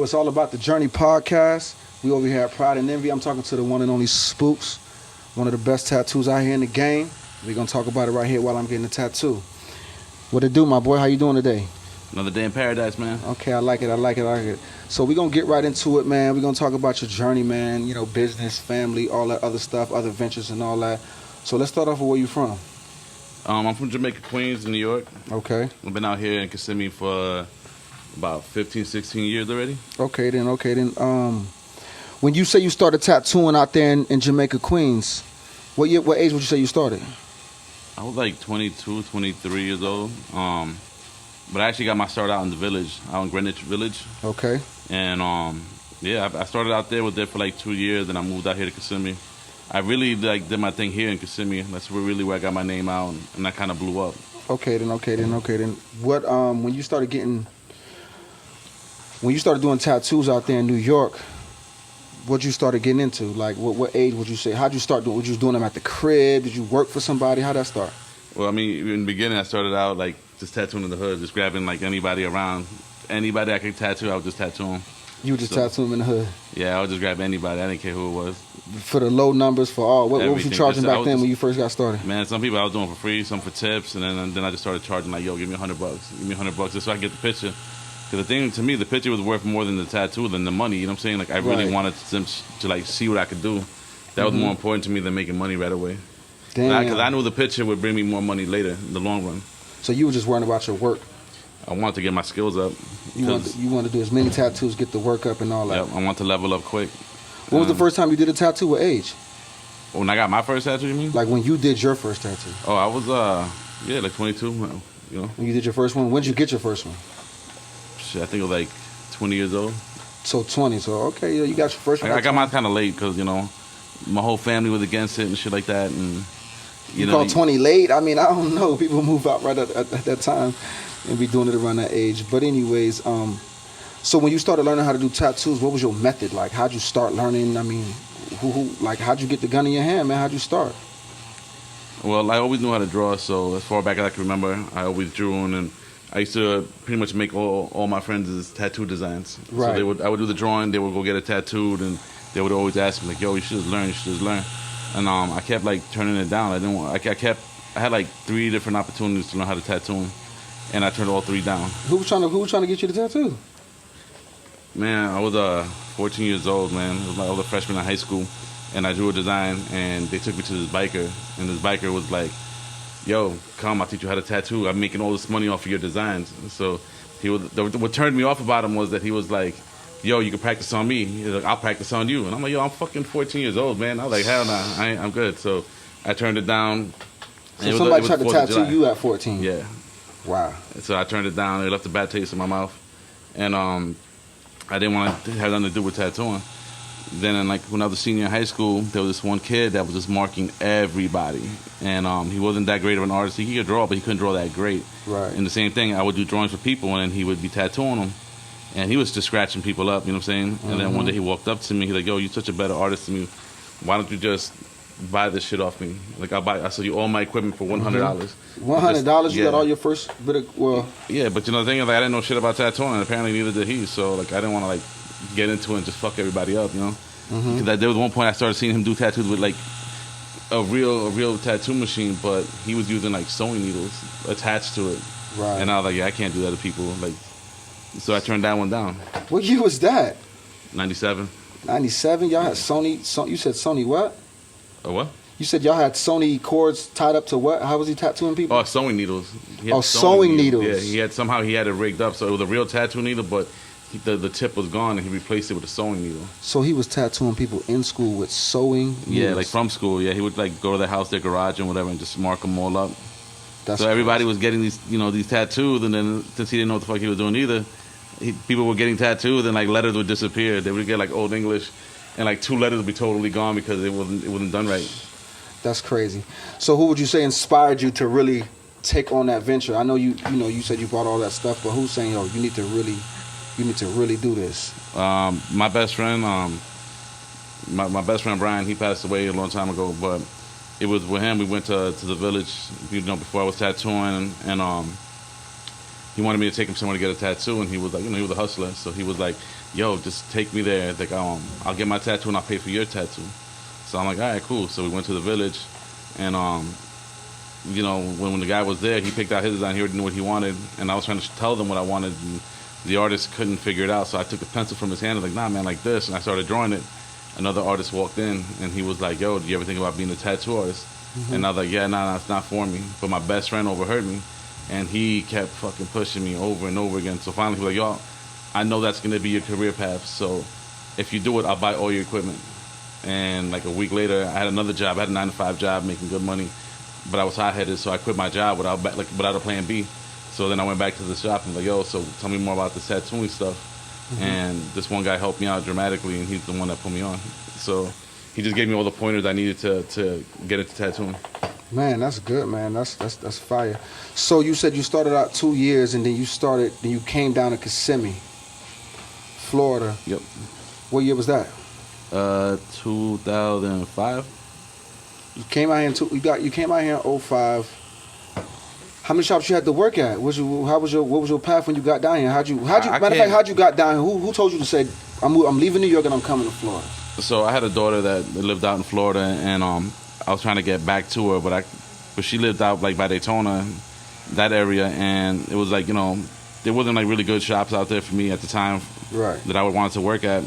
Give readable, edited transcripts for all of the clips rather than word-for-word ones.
It's all about the Journey podcast. We over here at Pride and Envy. I'm talking to the one and only Spooks, one of the best tattoos out here in the game. We're going to talk about it right here while I'm getting a tattoo. What it do, my boy? How you doing today? Another day in paradise, man. Okay, I like it. So we're going to get right into it, man. We're going to talk about your journey, man. You know, business, family, all that other stuff, other ventures and all that. So let's start off with where you from. I'm from Jamaica Queens, New York. Okay. I've been out here in Kissimmee for about 15, 16 years already. Okay, then. When you say you started tattooing out there in Jamaica Queens, what age would you say you started? I was like 22, 23 years old. But I actually got my start out in the village, out in Greenwich Village. Okay. And I started out there, was there for like 2 years, and I moved out here to Kissimmee. I really did my thing here in Kissimmee. That's where I got my name out, and I kind of blew up. Okay then. What when you started doing tattoos out there in New York, what you started getting into? Like what age would you say? How'd you start doing? Were you doing them at the crib? Did you work for somebody? How'd that start? Well, I mean, in the beginning, I started out like just tattooing in the hood, just grabbing like anybody around, anybody I could tattoo, I would just tattoo them. You would just tattoo them in the hood? Yeah, I would just grab anybody. I didn't care who it was. For the low numbers, for all. What was you charging back then when you first got started? Man, some people I was doing for free, some for tips, and then I just started charging like, yo, give me $100. Give me $100 just so I can get the picture. Because the thing to me, the picture was worth more than the tattoo, than the money. You know what I'm saying? Like I really wanted them to like see what I could do. That was more important to me than making money right away. Damn. Because I knew the picture would bring me more money later in the long run. So you were just worrying about your work. I wanted to get my skills up. You want to do as many tattoos, get the work up and all that. Yeah, I want to level up quick. When was the first time you did a tattoo? What age? When I got my first tattoo, you mean? Like when you did your first tattoo? Oh, I was like 22. You know. When you did your first one, when did you get your first one? Shit, I think it was like 20 years old. So 20. So okay, you got your first one. I got mine kind of late because my whole family was against it and shit like that, and you call 20 late? I mean, I don't know. People move out right at that time and be doing it around that age. But anyways, so when you started learning how to do tattoos, what was your method? Like, how'd you start learning? I mean, how'd you get the gun in your hand, man? How'd you start? Well, I always knew how to draw, so as far back as I can remember, I always drew, and I used to pretty much make all my friends' tattoo designs. Right. So I would do the drawing, they would go get it tattooed, and they would always ask me like, "Yo, you should just learn. And I kept like turning it down. I had like 3 different opportunities to learn how to tattoo them, and I turned all 3 down. Who was trying to get you to tattoo? Man, I was 14 years old, man. It was my older freshman in high school, and I drew a design, and they took me to this biker, and this biker was like, "Yo, come, I'll teach you how to tattoo. I'm making all this money off of your designs." So what turned me off about him was that he was like, "Yo, you can practice on me." He's like, "I'll practice on you." And I'm like, "Yo, I'm fucking 14 years old, man." I was like, "Hell nah, I'm good." So I turned it down. So somebody tried to tattoo you at 14? Yeah. Wow. So I turned it down. It left a bad taste in my mouth. And I didn't want to have nothing to do with tattooing. Then when I was a senior in high school, there was this one kid that was just marking everybody. And he wasn't that great of an artist. He could draw, but he couldn't draw that great. Right. And the same thing, I would do drawings for people, and then he would be tattooing them. And he was just scratching people up, you know what I'm saying? And then one day he walked up to me. He's like, "Yo, you're such a better artist than me. Why don't you just buy this shit off me? Like, I sell you all my equipment for $100. $100? You got all your first bit of, well... Yeah, but the thing is, like, I didn't know shit about tattooing, and apparently neither did he. So, like, I didn't want to, like, get into it and just fuck everybody up, you know? Because there was one point I started seeing him do tattoos with, like, a real tattoo machine, but he was using, like, sewing needles attached to it. Right. And I was like, yeah, I can't do that to people. Like, so I turned that one down. What year was that? 97. 97? Y'all had Sony, you said Sony what? A what? You said y'all had Sony cords tied up to what? How was he tattooing people? Oh, sewing needles. Sewing needles. Yeah, he had it rigged up, so it was a real tattoo needle, but the tip was gone, and he replaced it with a sewing needle. So he was tattooing people in school with sewing needles? Yeah, like from school. Yeah, he would like go to their house, their garage, and whatever, and just mark them all up. That's so everybody was getting these tattoos, and then since he didn't know what the fuck he was doing either, people were getting tattoos, and like letters would disappear. They would get like Old English, and like 2 letters would be totally gone because it wasn't done right. That's crazy. So who would you say inspired you to really take on that venture? I know you said you bought all that stuff, but who's saying, "Yo, you need to really do this"? My best friend, my best friend Brian, he passed away a long time ago, but it was with him. We went to the village, before I was tattooing, and he wanted me to take him somewhere to get a tattoo, and he was like, he was a hustler, so he was like, yo, just take me there. Like, I'll get my tattoo and I'll pay for your tattoo. So I'm like, all right, cool. So we went to the village, and when the guy was there, he picked out his design. He already knew what he wanted, and I was trying to tell them what I wanted, and the artist couldn't figure it out. So I took the pencil from his hand and was like, nah, man, like this, and I started drawing it. Another artist walked in, and he was like, yo, do you ever think about being a tattoo artist? And I was like, yeah, nah, it's not for me. But my best friend overheard me, and he kept fucking pushing me over and over again. So finally, he was like, yo, I know that's going to be your career path, so if you do it, I'll buy all your equipment. And like a week later, I had another job. I had a 9-to-5 job making good money, but I was hot-headed, so I quit my job without a plan B. So then I went back to the shop and was like, yo, so tell me more about this tattooing stuff. And this one guy helped me out dramatically, and he's the one that put me on. So he just gave me all the pointers I needed to get into tattooing. Man, that's good, man. That's fire. So you said you started out 2 years, and then you came down to Kissimmee, Florida. Yep. What year was that? 2005. You came out here you came out here in 2005. How many shops you had to work at? What was your path when you got down here? How'd you got down here? Who told you to say I'm leaving New York and I'm coming to Florida? So I had a daughter that lived out in Florida, and I was trying to get back to her, but she lived out like by Daytona, that area, and it was like, there wasn't like really good shops out there for me at the time, right, that I would want to work at.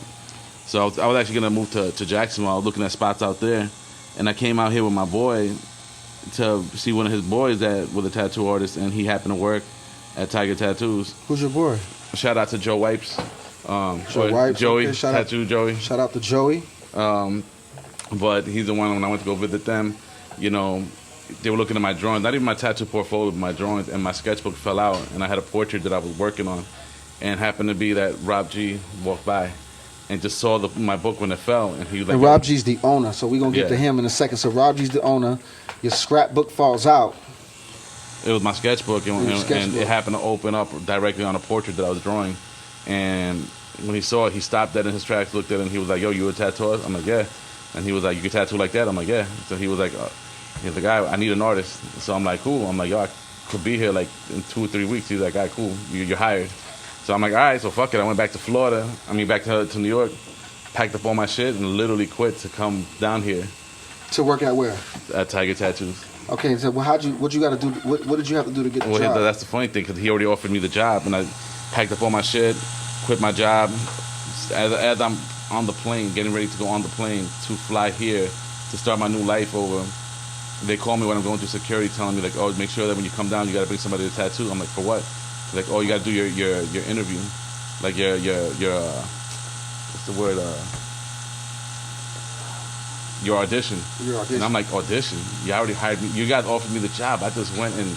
So I was actually gonna move to Jacksonville. I was looking at spots out there, and I came out here with my boy to see one of his boys that was a tattoo artist, and he happened to work at Tiger Tattoos. Who's your boy? Shout out to Joe Wipes. Joe Wipes, Joey, okay, Tattoo Joey. Shout out to Joey. But he's the one when I went to go visit them, they were looking at my drawings, not even my tattoo portfolio, but my drawings, and my sketchbook fell out, and I had a portrait that I was working on, and happened to be that Rob G walked by and just saw my book when it fell, and he was like... And Rob G's the owner, so we're going to get to him in a second. So Rob G's the owner. Your scrapbook falls out. It was my sketchbook, and it happened to open up directly on a portrait that I was drawing. And when he saw it, he stopped that in his tracks, looked at it, and he was like, yo, you a tattooist? I'm like, yeah. And he was like, you can tattoo like that? I'm like, yeah. So he was like, I need an artist. So I'm like, cool. I'm like, yo, I could be here like in 2 or 3 weeks. He's like, all right, cool. You're hired. So I'm like, all right, so fuck it. I went back to back to New York, packed up all my shit, and literally quit to come down here. To work at where? At Tiger Tattoos. Okay, so what you got to do? What did you have to do to get the job? That's the funny thing, because he already offered me the job, and I packed up all my shit, quit my job. As I'm on the plane, getting ready to go on the plane to fly here to start my new life over, they call me when I'm going through security, telling me like, oh, make sure that when you come down, you got to bring somebody to tattoo. I'm like, for what? They're like, oh, you got to do your interview, like your what's the word? Your audition. And I'm like, audition? You already hired me. You guys offered me the job. I just went and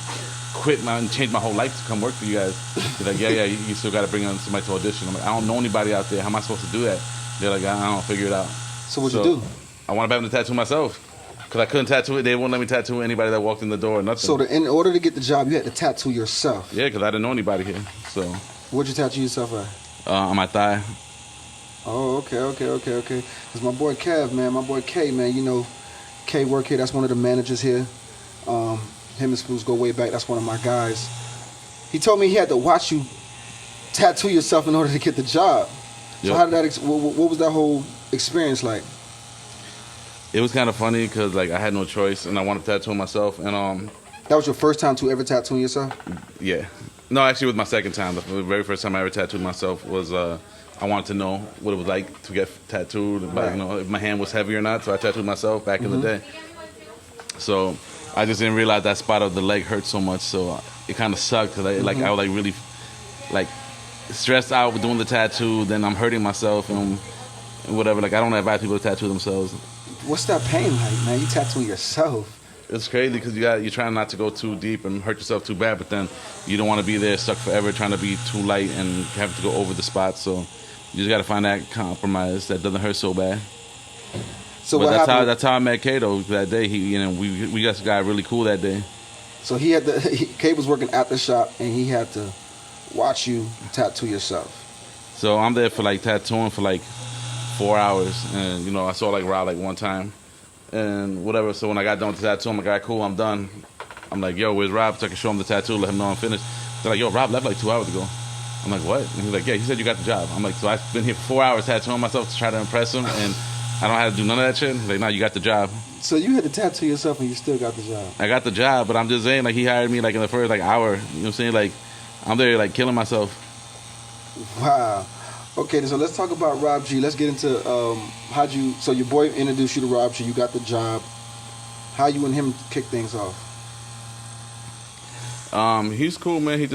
quit and changed my whole life to come work for you guys. They're like, yeah, you still got to bring on somebody to audition. I'm like, I don't know anybody out there. How am I supposed to do that? They're like, I don't figure it out. So what'd you do? I wanted them to tattoo myself. Because I couldn't tattoo it. They wouldn't let me tattoo anybody that walked in the door or nothing. So in order to get the job, you had to tattoo yourself? Yeah, because I didn't know anybody here. So. Where'd you tattoo yourself at? On my thigh. Oh, okay. Because my boy Kev, man, my boy K, man, K work here. That's one of the managers here. Him and Spooks go way back. That's one of my guys. He told me he had to watch you tattoo yourself in order to get the job. So yep. how did that? What was that whole experience like? It was kind of funny because like I had no choice and I wanted to tattoo myself, and That was your first time to ever tattooing yourself? Yeah. No, actually, it was my second time. The very first time I ever tattooed myself was I wanted to know what it was like to get tattooed, right. If my hand was heavy or not. So I tattooed myself back in the day. So I just didn't realize that spot of the leg hurt so much. So it kind of sucked because I was really stressed out with doing the tattoo. Then I'm hurting myself and whatever. Like I don't advise people to tattoo themselves. What's that pain like, man? You tattooing yourself? It's crazy because you're trying not to go too deep and hurt yourself too bad, but then you don't want to be there stuck forever trying to be too light and have to go over the spot. So you just got to find that compromise that doesn't hurt so bad. So but what happened? That's how I met Kato that day. We just got really cool that day. So Kate was working at the shop and he had to watch you tattoo yourself. So I'm there for tattooing for 4 hours, and I saw Rob one time. And whatever, so when I got done with the tattoo, I'm like, all right, cool, I'm done. I'm like, yo, where's Rob? So I can show him the tattoo, let him know I'm finished. They're like, yo, Rob left like 2 hours ago. I'm like, what? And he's like, yeah, he said you got the job. I'm like, so I've been here for 4 hours tattooing myself to try to impress him, and I don't have to do none of that shit. He's like, no, you got the job. So you had to tattoo yourself and you still got the job. I got the job, but I'm just saying, like, he hired me like in the first like hour. You know what I'm saying? Like, I'm there like killing myself. Wow. Okay, so let's talk about Rob G. Let's get into so your boy introduced you to Rob G. You got the job. How you and him kick things off? He's cool, man. He's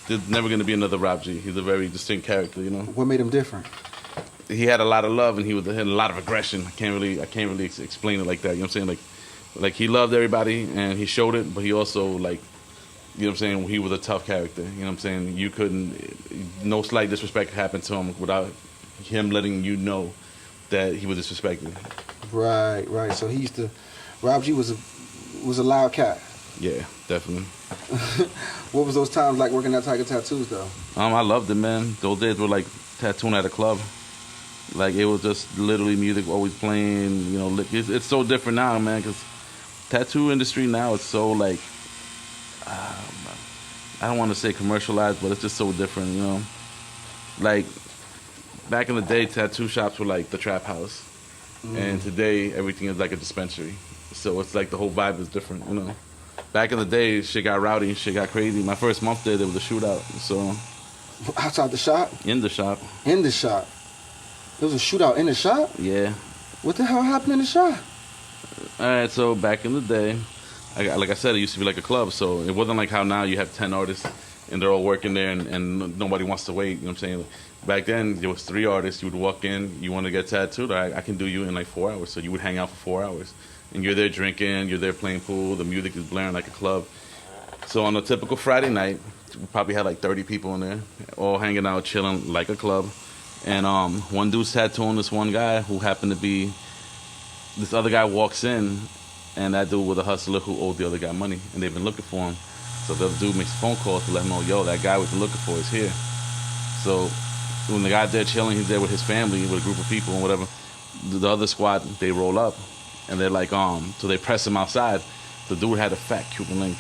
there's never going to be another Rob G. He's a very distinct character, you know. What made him different? He had a lot of love and he had a lot of aggression. I can't really explain it like that. You know what I'm saying? Like he loved everybody and he showed it, but he also like, you know what I'm saying? He was a tough character. You know what I'm saying? You couldn't, no slight disrespect happened to him without him letting you know that he was disrespected. Right. So Rob G was a loud cat. Yeah, definitely. What was those times like working at Tiger Tattoos though? I loved it, man. Those days were like tattooing at a club. Like it was just literally music always playing. You know, it's so different now, man. Because tattoo industry now is so like, I don't want to say commercialized, but it's just so different. You know, like back in the day, tattoo shops were like the trap house, and today everything is like a dispensary. So it's like the whole vibe is different. You know. Back in the day, shit got rowdy, shit got crazy. My first month there was a shootout. So outside the shop? In the shop. In the shop? There was a shootout in the shop? Yeah. What the hell happened in the shop? All right, so back in the day, like I said, it used to be like a club. So it wasn't like how now you have 10 artists and they're all working there and nobody wants to wait. You know what I'm saying? Back then, there was 3 artists. You would walk in, you want to get tattooed, I can do you in like 4 hours. So you would hang out for 4 hours. And you're there drinking, you're there playing pool, the music is blaring like a club. So on a typical Friday night, we probably had like 30 people in there, all hanging out, chilling like a club. And one dude's tattooing this one guy who happened to be, this other guy walks in, and that dude was a hustler who owed the other guy money, and they've been looking for him. So the other dude makes a phone call to let him know, yo, that guy we've been looking for is here. So when the guy's there chilling, he's there with his family, with a group of people and whatever. The other squad, they roll up. And they're like, so they press him outside. The dude had a fat Cuban link,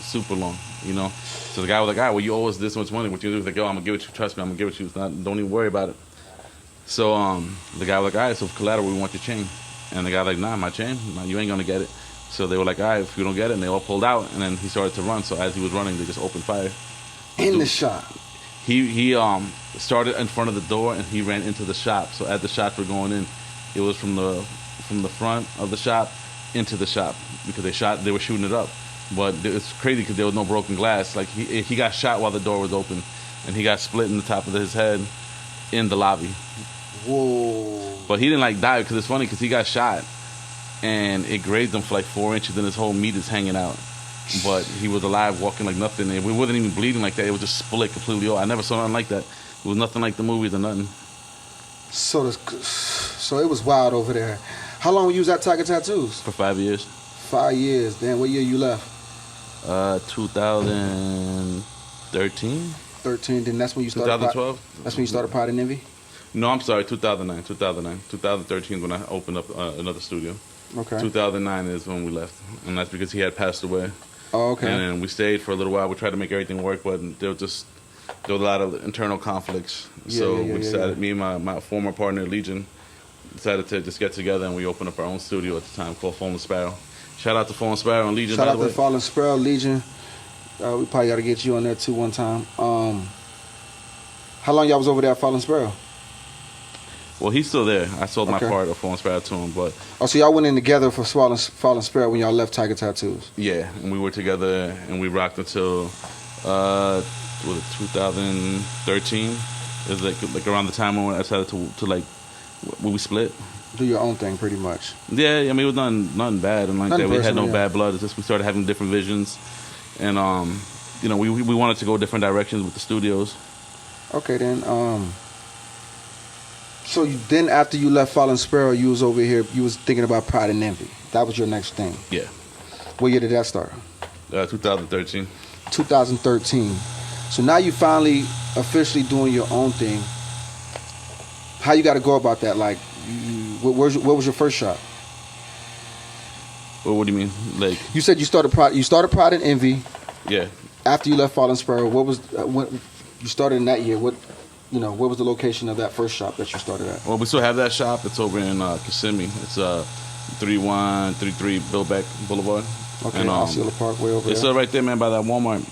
super long, you know. So the guy was like, all right, well, you owe us this much money. What you do? He's like, yo, I'm gonna give it to you. Trust me, I'm gonna give it to you. Don't even worry about it. So the guy was like, all right, so for collateral, we want your chain. And the guy was like, nah, my chain, nah, you ain't gonna get it. So they were like, all right, if you don't get it, and they all pulled out. And then he started to run. So as he was running, they just opened fire. In the shop. He started in front of the door and he ran into the shop. So as the shots were going in, it was from the front of the shop into the shop because they were shooting it up. But it's crazy because there was no broken glass. Like he got shot while the door was open, and he got split in the top of his head in the lobby. Whoa! But he didn't like die because it's funny because he got shot and it grazed him for like 4 inches, and his whole meat is hanging out. But he was alive, walking like nothing, and we wasn't even bleeding like that. It was just split completely off. I never saw nothing like that. It was nothing like the movies or nothing. So it was wild over there. How long were you at Tiger Tattoos? For 5 years. 5 years. Then what year you left? 2013. 13. Then that's when you started. 2012. That's when you started Pride and Envy. No, I'm sorry. 2009. 2013 is when I opened up another studio. Okay. 2009 is when we left, and that's because he had passed away. Oh, okay. And then we stayed for a little while. We tried to make everything work, but there was a lot of internal conflicts. We decided, me and my former partner Legion, decided to just get together, and we opened up our own studio at the time called Fallen Sparrow. Shout out to Fallen Sparrow and Legion. Shout out to Fallen Sparrow, Legion. We probably got to get you on there too one time. How long y'all was over there at Fallen Sparrow? Well, he's still there. I sold my part of Fallen Sparrow to him, but so y'all went in together for Fallen Sparrow when y'all left Tiger Tattoos? Yeah, and we were together and we rocked until 2013. It was like around the time when I decided to like when we split. Do your own thing, pretty much. Yeah, I mean, it was nothing bad, and like that, we had no bad blood. It's just we started having different visions, and we wanted to go different directions with the studios. Okay, then. So then after you left Fallen Sparrow, you was over here. You was thinking about Pride and Envy. That was your next thing. Yeah. What year did that start? 2013. 2013. So now you finally officially doing your own thing. How you got to go about that? Like, what was your first shot? Well, what do you mean? Like, you said you started Pride and Envy. Yeah. After you left Fallen Sparrow, what was when you started in that year? What was the location of that first shop that you started at? Well, we still have that shop. It's over in Kissimmee. It's 3133 Billbeck Boulevard. Okay, and, Osceola Parkway over it's there. right there, man, by that Walmart.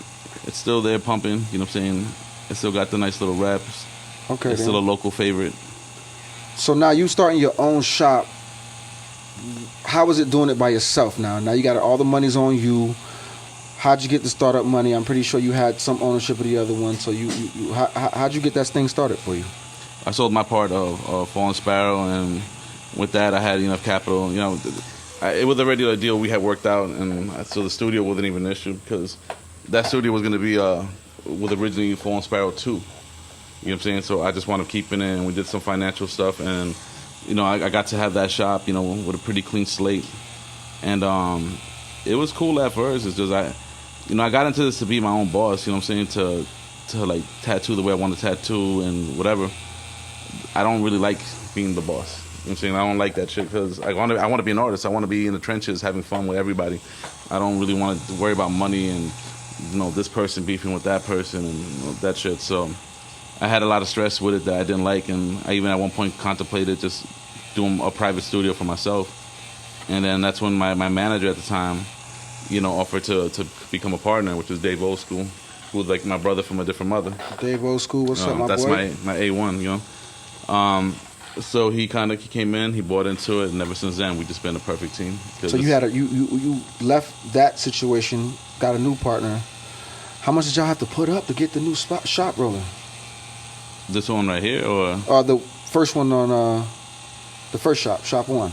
It's still there pumping. You know what I'm saying? It still got the nice little wraps. Okay, it's still a local favorite. So now you starting your own shop. How is it doing it by yourself now? Now you got all the money's on you. How'd you get the startup money? I'm pretty sure you had some ownership of the other one. So how'd you get that thing started for you? I sold my part of Fallen Sparrow, and with that, I had enough capital. You know, it was already a deal we had worked out, and so the studio wasn't even an issue because that studio was going to be with originally Fallen Sparrow 2. You know what I'm saying? So I just wanted to keep it in, and we did some financial stuff, and you know, I got to have that shop, you know, with a pretty clean slate, and it was cool at first. It's just I got into this to be my own boss. You know what I'm saying? To like tattoo the way I want to tattoo and whatever. I don't really like being the boss. You know what I'm saying? I don't like that shit because I want to be an artist. I want to be in the trenches having fun with everybody. I don't really want to worry about money and, you know, this person beefing with that person and, you know, that shit. So I had a lot of stress with it that I didn't like, and I even at one point contemplated just doing a private studio for myself. And then that's when my manager at the time, you know, offered to become a partner, which was Dave Oldschool, who was like my brother from a different mother. Dave Oldschool, what's up, my that's boy? That's my A1, you know. So he came in, he bought into it, and ever since then we just been a perfect team. So you left that situation, got a new partner. How much did y'all have to put up to get the new shop rolling? This one right here, or the first one on the first shop one.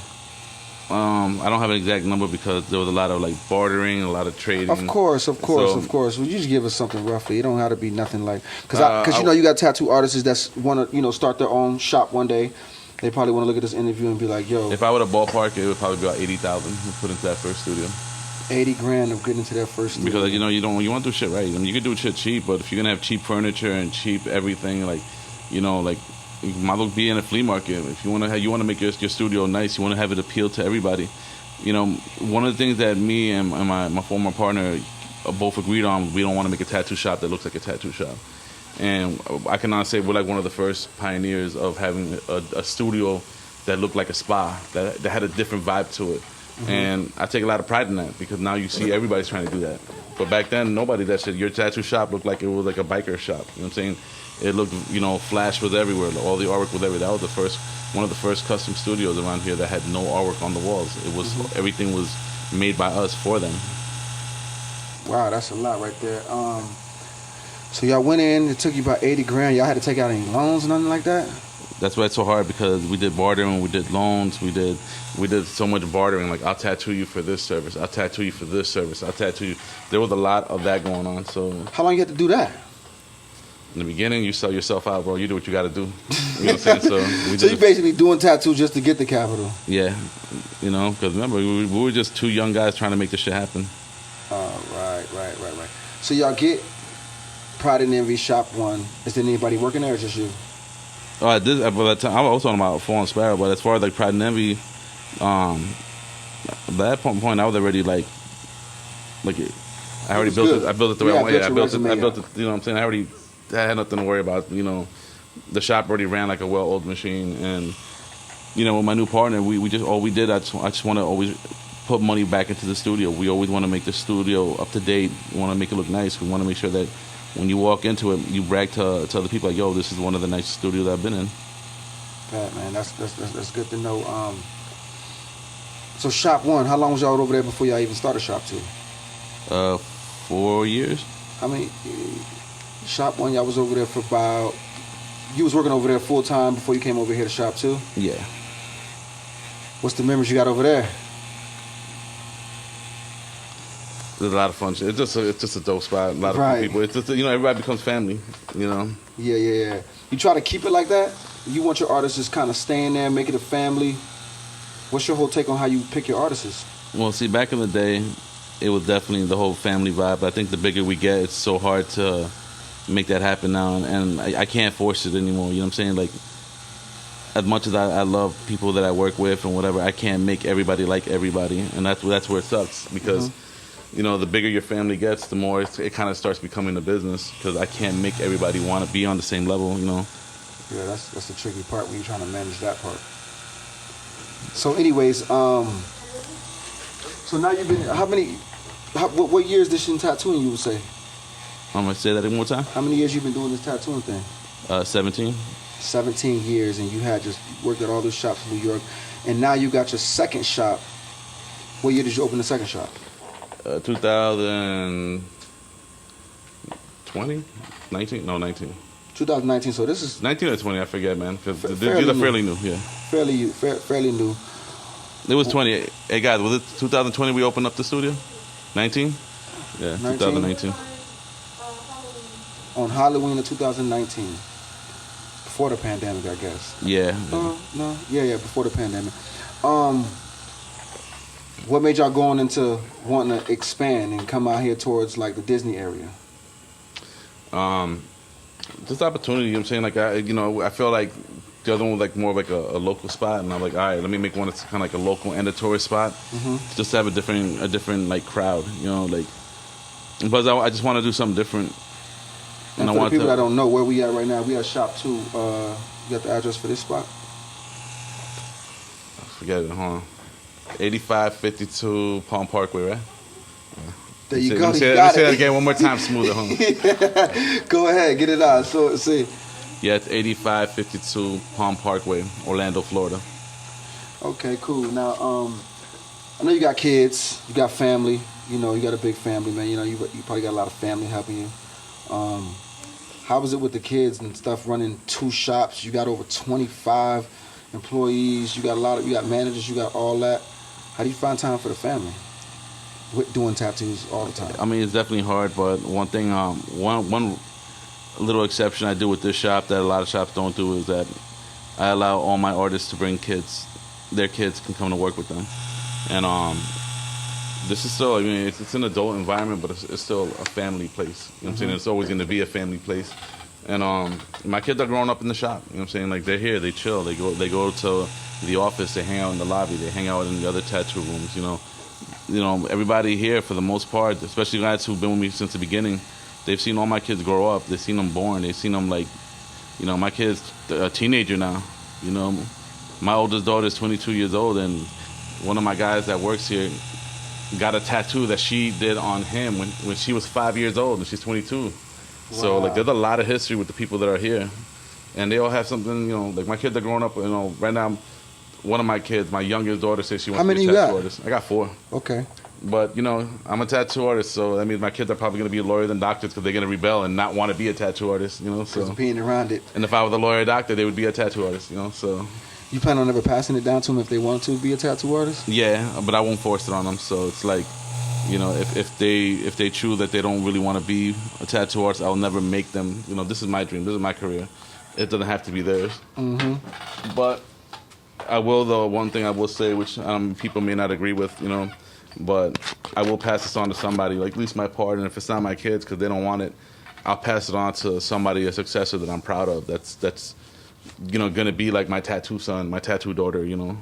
I don't have an exact number because there was a lot of like bartering, a lot of trading. Of course. Well, you just give us something roughly. It don't have to be nothing like because you know you got tattoo artists that want to start their own shop one day. They probably want to look at this interview and be like, "Yo." If I were to ballpark, it would probably be about 80,000 to put into that first studio. 80 grand of getting into that first studio. Because you want to do shit right. I mean, you can do shit cheap, but if you're gonna have cheap furniture and cheap everything, like, you know, like. You might as well be in a flea market. If you want to make your studio nice, you want to have it appeal to everybody. You know, one of the things that me and my former partner both agreed on, we don't want to make a tattoo shop that looks like a tattoo shop. And I can honestly say we're like one of the first pioneers of having a studio that looked like a spa, that had a different vibe to it. Mm-hmm. And I take a lot of pride in that because now you see everybody's trying to do that. But back then, nobody did that shit. Your tattoo shop looked like it was like a biker shop. You know what I'm saying? It looked, you know, Flash was everywhere. All the artwork was everywhere. That was one of the first custom studios around here that had no artwork on the walls. It was everything was made by us for them. Wow, that's a lot right there. So y'all went in. It took you about 80 grand. Y'all had to take out any loans or nothing like that? That's why it's so hard because we did bartering, we did loans, we did so much bartering. Like, I'll tattoo you for this service. I'll tattoo you for this service. I'll tattoo you. There was a lot of that going on. So how long you had to do that? In the beginning, you sell yourself out, bro. You do what you got to do. You know what I'm saying? So you basically doing tattoos just to get the capital. Yeah, you know, because remember we were just two young guys trying to make this shit happen. Right. So y'all get Pride and Envy Shop 1. Is there anybody working there or just you? Oh, I did. By that time, I was talking about Fallen Sparrow, but as far as like Pride and Envy, by that point, I was already like I already built it. I built it the way I wanted. I built it. You know what I'm saying? I had nothing to worry about. You know, the shop already ran like a well-oiled machine, and you know, with my new partner, we just all we did. I just want to always put money back into the studio. We always want to make the studio up to date. We want to make it look nice. We want to make sure that when you walk into it, you brag to other people like, "Yo, this is one of the nicest studios I've been in." Yeah, man, that's good to know. So Shop 1, how long was y'all over there before y'all even started Shop 2? 4 years. How many? Shop 1, y'all was over there for about. You was working over there full time before you came over here to Shop 2? Yeah. What's the memories you got over there? There's a lot of fun shit. It's just a dope spot. A lot of people. It's just, you know, everybody becomes family. You know. Yeah. You try to keep it like that. You want your artists just kind of staying there, make it a family. What's your whole take on how you pick your artists? Well, see, back in the day, it was definitely the whole family vibe. I think the bigger we get, it's so hard to make that happen now, and I can't force it anymore. You know what I'm saying? Like, as much as I love people that I work with and whatever, I can't make everybody like everybody, and that's where it sucks because the bigger your family gets, the more it kind of starts becoming a business, because I can't make everybody want to be on the same level, Yeah, that's the tricky part when you're trying to manage that part. So, anyways, so now you've been what years this in tattooing? You would say? I'm gonna say that one more time. How many years you been doing this tattooing thing? 17. 17 years, and you had just worked at all those shops in New York, and now you got your second shop. What year did you open the second shop? 2020, 19, no 19. 2019. So this is 19 or 20, I forget, man. Because these fairly are new. fairly new, yeah. Fairly new. It was 20. Hey guys, was it 2020 we opened up the studio? 19? Yeah, 19? 2019. On Halloween of 2019. Before the pandemic, I guess. Yeah. No. Yeah, before the pandemic. What made y'all going into wanting to expand and come out here towards like the Disney area? Just opportunity, you know what I'm saying? Like, I feel like the other one was like more of like a local spot, and I'm like, all right, let me make one that's kind of like a local and a tourist spot, just to have a different like crowd, like. But I just want to do something different. And for the people that don't know where we at right now, we at Shop 2. You got the address for this spot? Forget it, hold on. 8552 Palm Parkway, right? There you go. Let me say that again one more time, smoother, hold on. Go ahead, get it out. So see. Yeah, it's 8552 Palm Parkway, Orlando, Florida. Okay, cool. Now, I know you got kids, you got family. You got a big family, man. You probably got a lot of family helping you. How was it with the kids and stuff running 2 shops? You got over 25 employees. You got managers. You got all that. How do you find time for the family? With doing tattoos all the time. I mean, it's definitely hard, but one thing, one little exception I do with this shop that a lot of shops don't do is that I allow all my artists to bring kids. Their kids can come to work with them, and this is still, it's an adult environment, but it's still a family place. You know what I'm saying? It's always going to be a family place. And my kids are growing up in the shop. You know what I'm saying? Like, they're here, they chill, they go to the office, they hang out in the lobby, they hang out in the other tattoo rooms. Everybody here, for the most part, especially guys who've been with me since the beginning, they've seen all my kids grow up. They've seen them born. They've seen them, like, my kid's a teenager now. My oldest daughter is 22 years old, and one of my guys that works here got a tattoo that she did on him when she was 5 years old, and she's 22. Wow. So, like, there's a lot of history with the people that are here, and they all have something. Like, my kids are growing up. Right now, one of my kids, my youngest daughter, says she wants to be a tattoo artist. I got 4. Okay. But I'm a tattoo artist, so that means my kids are probably going to be lawyers and doctors because they're going to rebel and not want to be a tattoo artist. So being around it. And if I was a lawyer or doctor, they would be a tattoo artist. So. You plan on ever passing it down to them if they want to be a tattoo artist? Yeah, but I won't force it on them. So it's like, if they choose that they don't really want to be a tattoo artist, I'll never make them. This is my dream. This is my career. It doesn't have to be theirs. But I will, though. One thing I will say, which people may not agree with, but I will pass this on to somebody, like at least my part. And if it's not my kids because they don't want it, I'll pass it on to somebody, a successor that I'm proud of. That's gonna be like my tattoo son, my tattoo daughter, and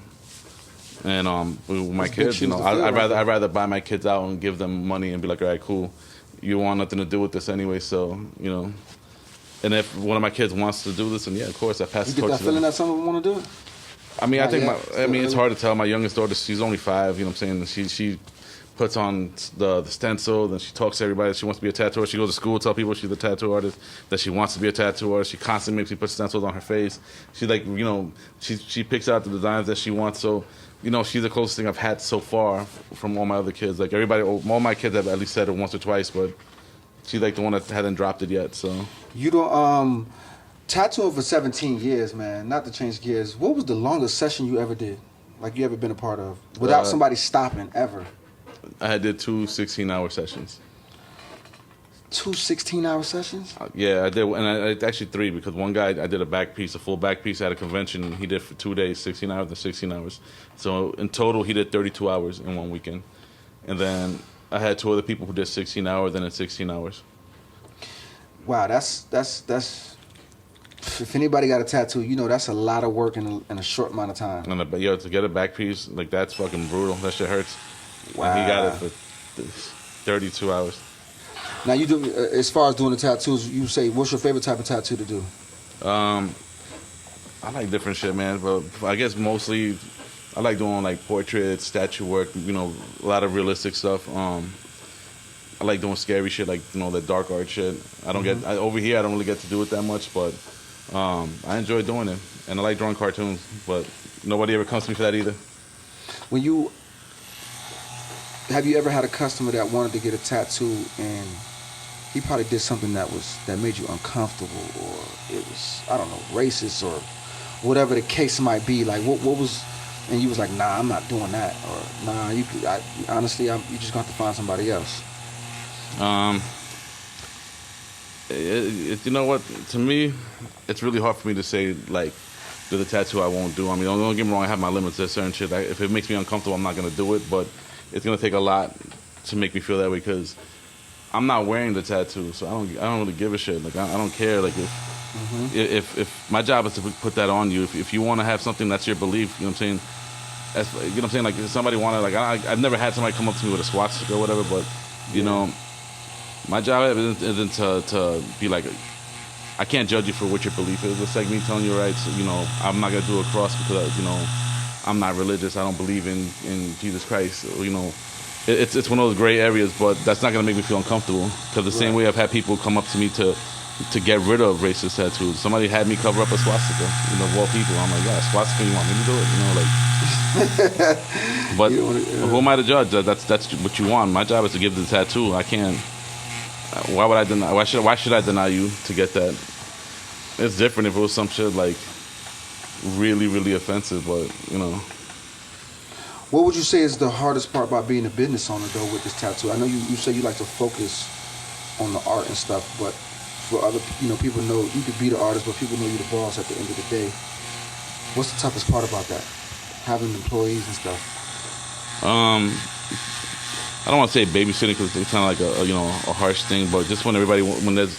with my kids, I'd rather buy my kids out and give them money and be like, all right, cool, you want nothing to do with this anyway, so and if one of my kids wants to do this, then yeah, of course I pass it to them. You get that feeling that some of them want to do it? I mean, it's hard to tell. My youngest daughter, she's only 5. You know what I'm saying? She puts on the stencil, then she talks to everybody. She wants to be a tattoo artist. She goes to school, tell people she's a tattoo artist, that she wants to be a tattoo artist. She constantly makes me put stencils on her face. She she picks out the designs that she wants. So, she's the closest thing I've had so far from all my other kids. Like all my kids have at least said it once or twice, but she's like the one that hasn't dropped it yet. So you don't tattooing for 17 years, man. Not to change gears. What was the longest session you ever did? Like you ever been a part of without somebody stopping ever? I did 2 16-hour sessions. 2 16-hour sessions? Yeah, I did, and I actually 3 because one guy I did a full back piece at a convention. He did for 2 days, 16 hours and 16 hours. So in total, he did 32 hours in one weekend, and then I had 2 other people who did 16 hours and then 16 hours. Wow, that's. If anybody got a tattoo, that's a lot of work in a short amount of time. And to get a back piece, like that's fucking brutal. That shit hurts. Wow. And he got it for 32 hours. Now you do as far as doing the tattoos. You say, what's your favorite type of tattoo to do? I like different shit, man. But I guess mostly I like doing like portraits, statue work. You know, a lot of realistic stuff. I like doing scary shit, like the dark art shit. I don't get over here. I don't really get to do it that much, but I enjoy doing it, and I like drawing cartoons. But nobody ever comes to me for that either. Have you ever had a customer that wanted to get a tattoo and he probably did something that made you uncomfortable, or it was, I don't know, racist or whatever the case might be? Like what was, and you was like, nah, I'm not doing that, or nah, you just got to find somebody else. You know what? To me, it's really hard for me to say like, there's a tattoo I won't do. I mean, don't get me wrong, I have my limits. There's certain shit. If it makes me uncomfortable, I'm not gonna do it. But it's gonna take a lot to make me feel that way, because I'm not wearing the tattoo, so I don't really give a shit. Like I don't care. Like if my job is to put that on you. If you want to have something that's your belief, you know what I'm saying. You know what I'm saying. Like if somebody wanted, like I've never had somebody come up to me with a swastika or whatever, but you know, my job isn't to be like, I can't judge you for what your belief is. It's like me telling you, right? So, I'm not gonna do a cross because I'm not religious. I don't believe in Jesus Christ. It's one of those gray areas, but that's not gonna make me feel uncomfortable. Because the same way I've had people come up to me to get rid of racist tattoos. Somebody had me cover up a swastika. Of all people, I'm like, yeah, swastika. You want me to do it? But who am I to judge? That's what you want. My job is to give the tattoo. I can't. Why would I deny? Why should I deny you to get that? It's different if it was some shit like really, really offensive, but What would you say is the hardest part about being a business owner, though, with this tattoo? I know you say you like to focus on the art and stuff, but for other, people know you could be the artist, but people know you're the boss at the end of the day. What's the toughest part about that? Having employees and stuff. I don't want to say babysitting because it's kind of like a harsh thing, but just when there's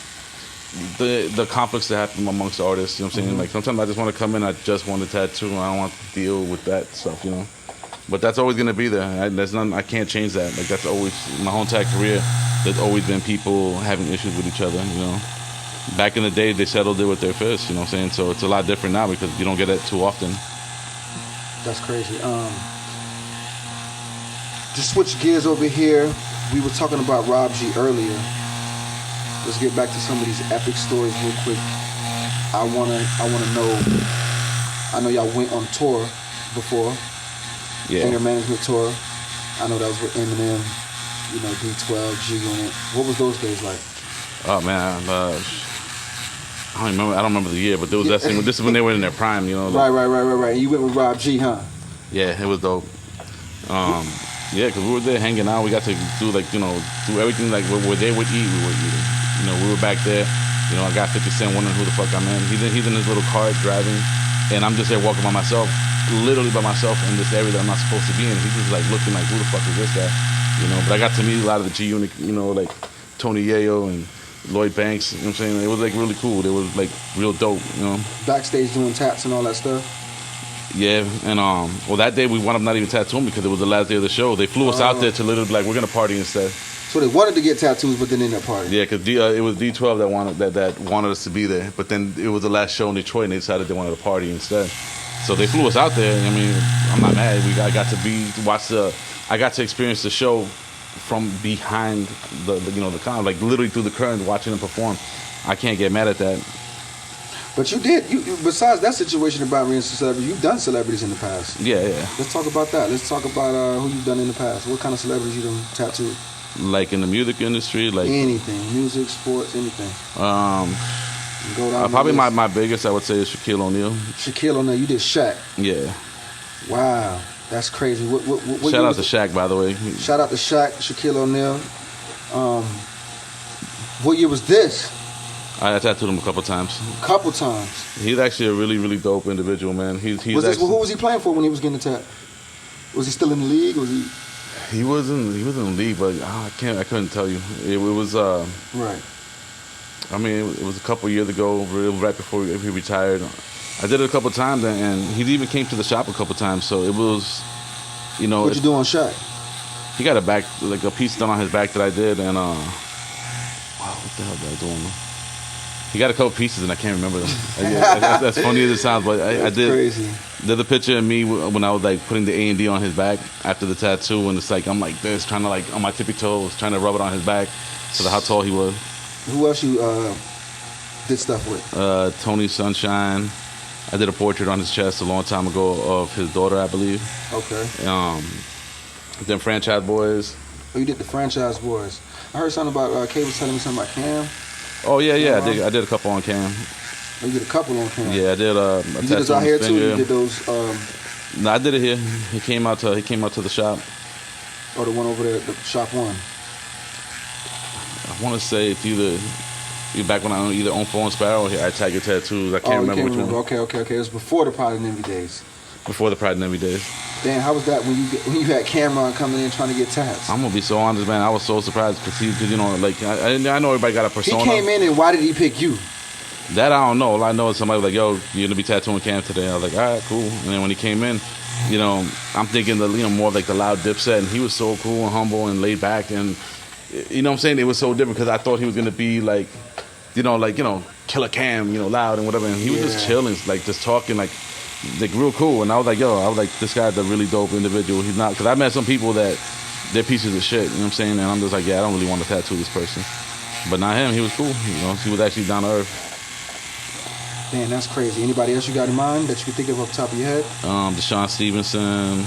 the conflicts that happen amongst artists, you know what I'm saying? Like sometimes I just want to come in, I just want a tattoo, and I don't want to deal with that stuff, But that's always gonna be there. I can't change that. Like that's always my whole entire career. There's always been people having issues with each other. Back in the day, they settled it with their fists. You know what I'm saying? So it's a lot different now because you don't get that too often. That's crazy. Just switch gears over here. We were talking about Rob G earlier. Let's get back to some of these epic stories real quick. I wanna know. I know y'all went on tour before. Yeah. Anger Management tour. I know that was with Eminem, D12, G Unit. What was those days like? Oh man, I don't remember the year, but there was that thing. This is when they were in their prime, Right. And you went with Rob G, huh? Yeah, it was dope. Yeah, because we were there hanging out. We got to do do everything like where they would eat, we would eat. We were back there. I got 50 Cent wondering who the fuck I'm in. He's in his little car driving, and I'm just there walking by myself. Literally by myself in this area that I'm not supposed to be in. He's just like looking like, who the fuck is this guy? But I got to meet a lot of the G Unit, like Tony Yayo and Lloyd Banks. You know what I'm saying? It was like really cool. It was like real dope. Backstage doing taps and all that stuff. Yeah, and that day we wound up not even tattooing because it was the last day of the show. They flew us out there to literally like we're gonna party instead. So they wanted to get tattoos, but then they ended up partying. Yeah, because it was D12 that wanted us to be there, but then it was the last show in Detroit, and they decided they wanted to party instead. So they flew us out there. I mean, I'm not mad. I got to experience the show from behind the con, like literally through the curtain, watching them perform. I can't get mad at that. But you did. Besides that situation about being a celebrity, you've done celebrities in the past. Yeah. Let's talk about that. Let's talk about who you've done in the past. What kind of celebrities you done tattooed? Like in the music industry, like anything, music, sports, anything. Probably my biggest, I would say, is Shaquille O'Neal. Shaquille O'Neal, you did Shaq. Yeah. Wow, that's crazy. What Shout out to Shaq, by the way. Shout out to Shaq, Shaquille O'Neal. What year was this? I tattooed him a couple times. He's actually a really, really dope individual, man. Who was he playing for when he was getting the tat? Was he still in the league? He was in the league, but I couldn't tell you. It was right. I mean, it was a couple years ago, right before he retired. I did it a couple times, and he even came to the shop a couple times. So it was, What'd you do on Shaq? he got a back, like a piece done on his back that I did, and wow, what the hell did I do on him? He got a couple pieces and I can't remember them. That's funny as it sounds, but I did. Crazy. Did the picture of me when I was like putting the A&D on his back after the tattoo, and it's like I'm like this, trying to like on my tippy toes, trying to rub it on his back, so how tall he was. Who else you did stuff with? Tony Sunshine. I did a portrait on his chest a long time ago of his daughter, I believe. Okay. Then Franchise Boys. Oh, you did the Franchise Boys. I heard something about Kay was telling me something about Cam. Oh yeah. I did a couple on Cam. Oh, you did a couple on Cam. Yeah, I did a you did those out here too. You did those. No, I did it here. He came out to the shop. Oh, the one over there, the shop one. I want to say it's either back when I either on Fallen Sparrow or here I Tag Your Tattoos. I can't remember which one. Okay. It was before the Pride and Envy days. Before the Pride and Envy days. Damn, how was that when you had Cameron coming in trying to get tats? I'm gonna be so honest, man. I was so surprised because you know, like I know everybody got a persona. He came in, and why did he pick you? That I don't know. All I know is somebody was like, "Yo, you're gonna be tattooing Cam today." I was like, "All right, cool." And then when he came in, you know, I'm thinking more like the loud Dipset, and he was so cool and humble and laid back, and you know what I'm saying? It was so different because I thought he was gonna be like, Killer Cam, loud and whatever, and he was just chilling, like just talking like real cool. And I was like, this guy's a really dope individual. He's not, because I met some people that they're pieces of shit. You know what I'm saying? And I'm just like, yeah, I don't really want to tattoo this person. But not him. He was cool. He was actually down to earth. Man, that's crazy. Anybody else you got in mind that you can think of off the top of your head? Deshaun Stevenson.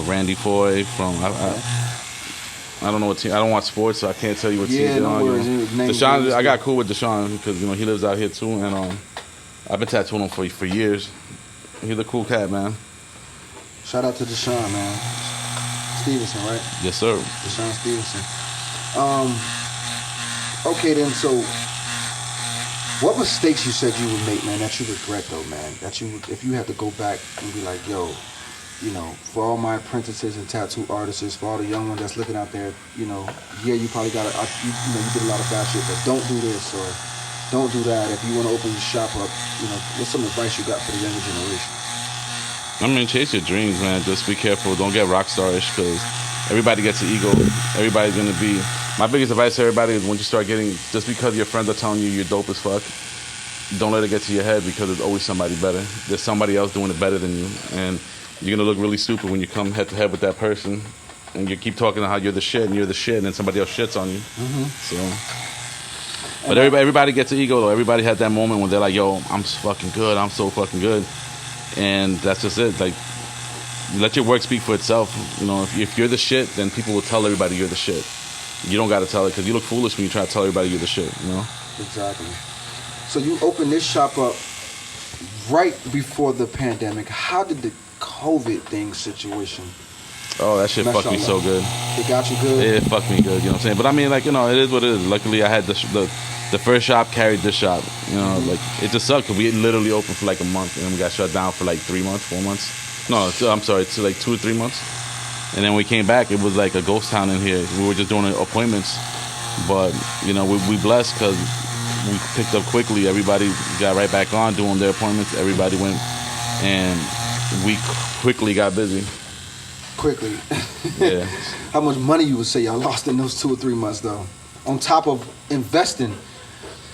Randy Foy from. I don't know what team. I don't watch sports, so I can't tell you what team. Yeah, no worries. Deshaun, I got cool with Deshaun because he lives out here too, and I've been tattooing him for years. He's a cool cat, man. Shout out to Deshaun, man. Stevenson, right? Yes, sir. Deshaun Stevenson. Okay, then. So, what mistakes you said you would make, man, that you regret though, man? That you, if you had to go back and be like, yo, for all my apprentices and tattoo artists, for all the young ones that's looking out there, you probably got you did a lot of bad shit, but don't do this or don't do that. If you want to open your shop up, what's some advice you got for the younger generation? I mean, chase your dreams, man. Just be careful. Don't get rock star-ish because everybody gets an ego. Everybody's going to be... My biggest advice to everybody is when you start getting... Just because your friends are telling you you're dope as fuck, don't let it get to your head because there's always somebody better. There's somebody else doing it better than you. And you're going to look really stupid when you come head-to-head with that person and you keep talking about how you're the shit and then somebody else shits on you. So... But everybody gets an ego, though. Everybody has that moment when they're like, yo, I'm fucking good. I'm so fucking good. And that's just it. Like, let your work speak for itself. If you're the shit, then people will tell everybody you're the shit. You don't got to tell it because you look foolish when you try to tell everybody you're the shit, Exactly. So you opened this shop up right before the pandemic. How did the COVID thing situation... Oh, that shit fucked me so good. It got you good? It fucked me good, you know what I'm saying? But I mean, like, it is what it is. Luckily, I had the first shop carried this shop. Like, it just sucked because we literally opened for like a month and we got shut down for like 3 months, 4 months. No, I'm sorry, it's like 2 or 3 months. And then we came back, it was like a ghost town in here. We were just doing appointments. But, we blessed because we picked up quickly. Everybody got right back on doing their appointments. Everybody went and we quickly got busy. Quickly. Yeah. How much money you would say y'all lost in those 2 or 3 months though? On top of investing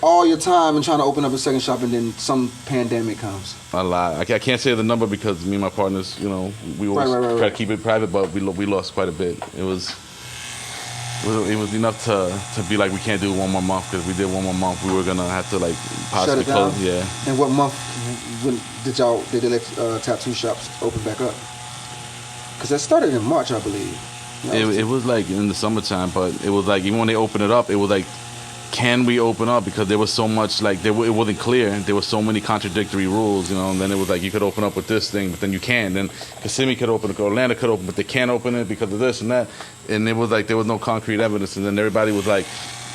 all your time and trying to open up a second shop and then some pandemic comes. A lot. I can't say the number because me and my partners, we always try to keep it private, but we lost quite a bit. It was enough to be like we can't do 1 more month because we did 1 more month we were gonna have to like possibly close. Yeah. And what month did they let tattoo shops open back up? Because that started in March, I believe. It was like in the summertime, but it was like even when they opened it up, it was like, can we open up? Because there was so much it wasn't clear. There were so many contradictory rules, and then it was like you could open up with this thing, but then you can't. Then Kissimmee could open, Orlando could open, but they can't open it because of this and that. And it was like there was no concrete evidence. And then everybody was like,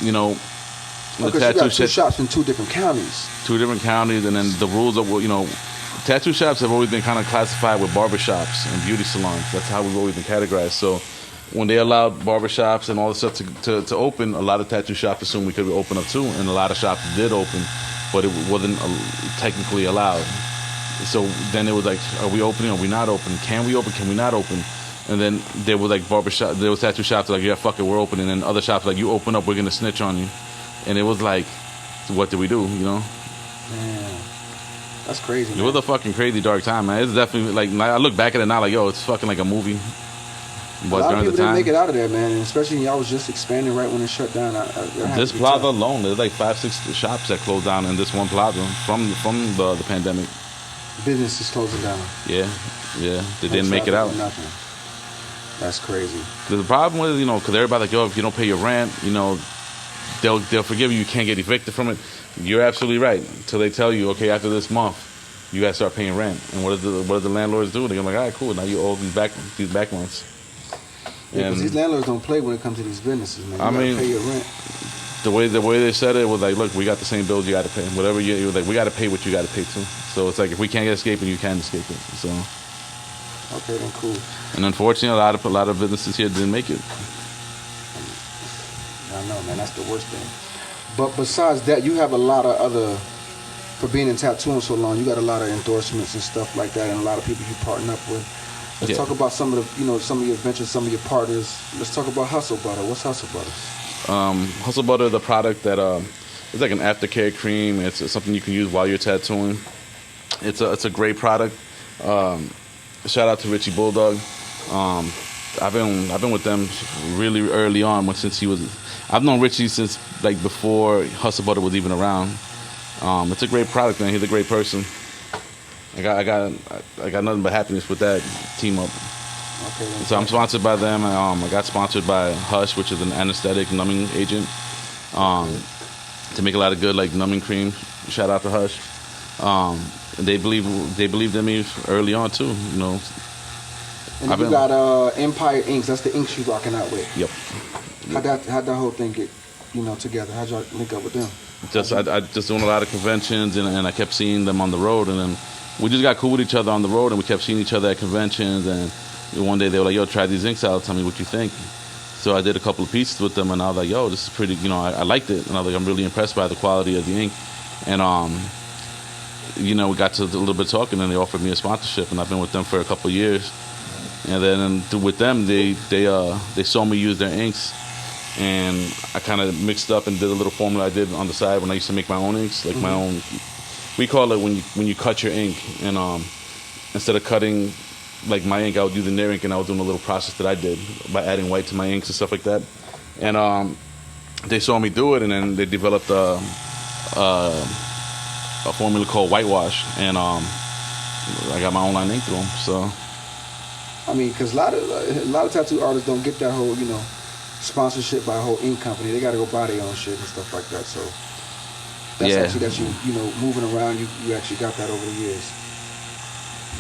the tattoo shops in 2 different counties. 2 different counties, and then the rules of tattoo shops have always been kind of classified with barbershops and beauty salons. That's how we've always been categorized. So when they allowed barbershops and all this stuff to open, a lot of tattoo shops assumed we could open up too, and a lot of shops did open, but it wasn't technically allowed. So then it was like, are we opening? Are we not open? Can we open? Can we not open? And then there was like barbershop, there was tattoo shops like, yeah, fuck it, we're opening. And other shops like, you open up, we're gonna snitch on you. And it was like, what do we do? You know? Man, that's crazy. It was a fucking crazy dark time, man. It's definitely like I look back at it now, like, yo, it's fucking like a movie. A lot of people didn't make it out of there, man. And especially y'all was just expanding right when it shut down. This plaza alone, there's like 5-6 shops that closed down in this one plaza from the pandemic. Business is closing down. Yeah. They didn't make it out. Nothing. That's crazy. The problem was, because everybody like, yo, if you don't pay your rent, they'll forgive you. You can't get evicted from it. You're absolutely right. Till they tell you, okay, after this month, you gotta start paying rent. And what do the landlords do? They're like, all right, cool. Now you owe these back months. Yeah, because these landlords don't play when it comes to these businesses, man. You gotta pay your rent. The way they said it was like, look, we got the same bills you got to pay. Whatever you was like, we got to pay what you got to pay too. So it's like if we can't escape it, you can escape it. So. Okay, then cool. And unfortunately, a lot of businesses here didn't make it. I know, man. That's the worst thing. But besides that, you have a lot of other, for being in tattooing so long, you got a lot of endorsements and stuff like that, and a lot of people you partner up with. Let's talk about some of the, some of your ventures, some of your partners. Let's talk about Hustle Butter. What's Hustle Butter? Hustle Butter, the product that it's like an aftercare cream. It's something you can use while you're tattooing. It's a great product. Shout out to Richie Bulldog. I've been with them really early on. I've known Richie since like before Hustle Butter was even around. It's a great product, man. He's a great person. I got nothing but happiness with that team up. Okay, so I'm sponsored by them. I got sponsored by Hush, which is an anesthetic numbing agent, to make a lot of good like numbing cream. Shout out to Hush. They believed in me early on too. And you got Empire Inks. That's the inks you rocking out with. Yep. How'd that whole thing get together? How'd y'all link up with them? I just doing a lot of conventions and I kept seeing them on the road, and then we just got cool with each other on the road, and we kept seeing each other at conventions. And one day they were like, yo, try these inks out, tell me what you think. So I did a couple of pieces with them, and I was like, yo, this is pretty, I liked it. And I was like, I'm really impressed by the quality of the ink. And we got to a little bit talking, and they offered me a sponsorship, and I've been with them for a couple of years. And then with them, they saw me use their inks, and I kind of mixed up and did a little formula I did on the side when I used to make my own inks, like my own. We call it when you cut your ink, and instead of cutting like my ink, I was using their ink, and I was doing a little process that I did by adding white to my inks and stuff like that. And they saw me do it, and then they developed a formula called whitewash, and I got my own line ink through them. So, I mean, because a lot of tattoo artists don't get that whole sponsorship by a whole ink company. They got to go buy their own shit and stuff like that. So that's actually that you moving around. You actually got that over the years.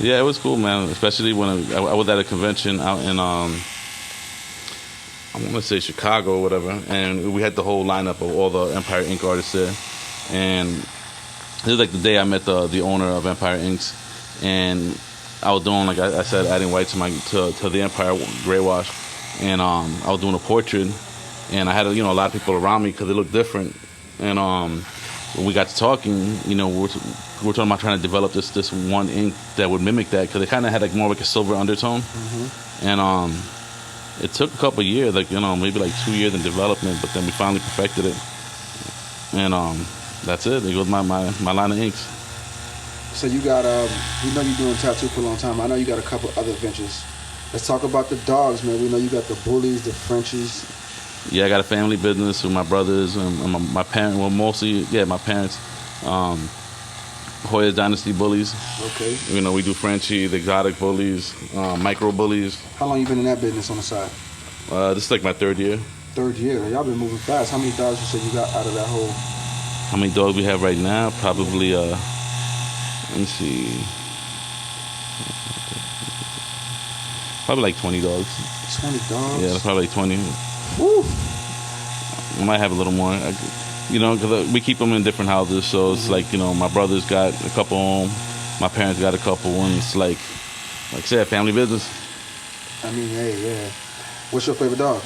Yeah, it was cool, man. Especially when I was at a convention out in I want to say Chicago or whatever, and we had the whole lineup of all the Empire Ink artists there. And this is like the day I met the owner of Empire Inks, and I was doing, like I said, adding white to the Empire gray wash, and I was doing a portrait, and I had a lot of people around me because it looked different, and when we got to talking, we're talking about trying to develop this one ink that would mimic that, because it kind of had like more like a silver undertone, and it took a couple of years, like maybe like 2 years in development, but then we finally perfected it, and that's it. It was my line of inks. So you got you're doing tattoo for a long time. I know you got a couple other ventures. Let's talk about the dogs, man. We know you got the Bullies, the Frenchies. Yeah, I got a family business with my brothers and my parents. Well, mostly, my parents. Hoya's Dynasty Bullies. Okay. We do Frenchie, the exotic bullies, micro bullies. How long you been in that business on the side? This is like my third year. Third year. Y'all been moving fast. How many dogs you say you got out of that whole? How many dogs we have right now? Probably, let me see. Probably like 20 dogs. 20 dogs? Yeah, probably like 20. Woo! I might have a little more. Because we keep them in different houses. So it's like, my brother's got a couple home. My parents got a couple. And it's like I said, family business. I mean, hey, yeah. What's your favorite dog?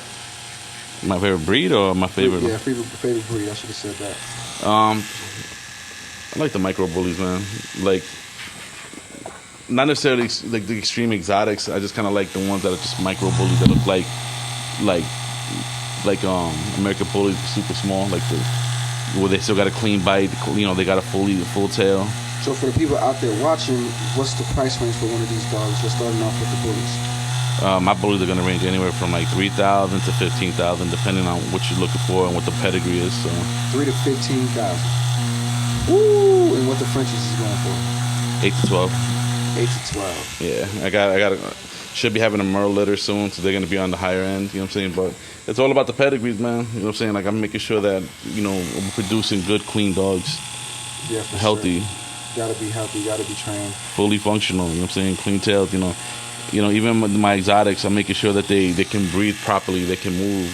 My favorite breed or my favorite? Yeah, favorite breed. I should have said that. I like the micro bullies, man. Like not necessarily like the extreme exotics. I just kind of like the ones that are just micro bullies that look like American bullies, super small, like where they still got a clean bite. You know, they got a full tail. So for the people out there watching, what's the price range for one of these dogs? Just starting off with the bullies. My bullies are gonna range anywhere from like 3,000 to 15,000, depending on what you're looking for and what the pedigree is. So 3 to 15,000. Ooh, and what the Frenchies is going for? 8 to 12. 8 to 12. Yeah, I got should be having a Merle litter soon, so they're gonna be on the higher end. You know what I'm saying? But it's all about the pedigrees, man. You know what I'm saying? Like I'm making sure that we're producing good, clean dogs, Yeah, for healthy, sure. Gotta be healthy. Gotta be trained. fully functional. You know what I'm saying? Clean tails. Even with my exotics, I'm making sure that they can breathe properly, they can move.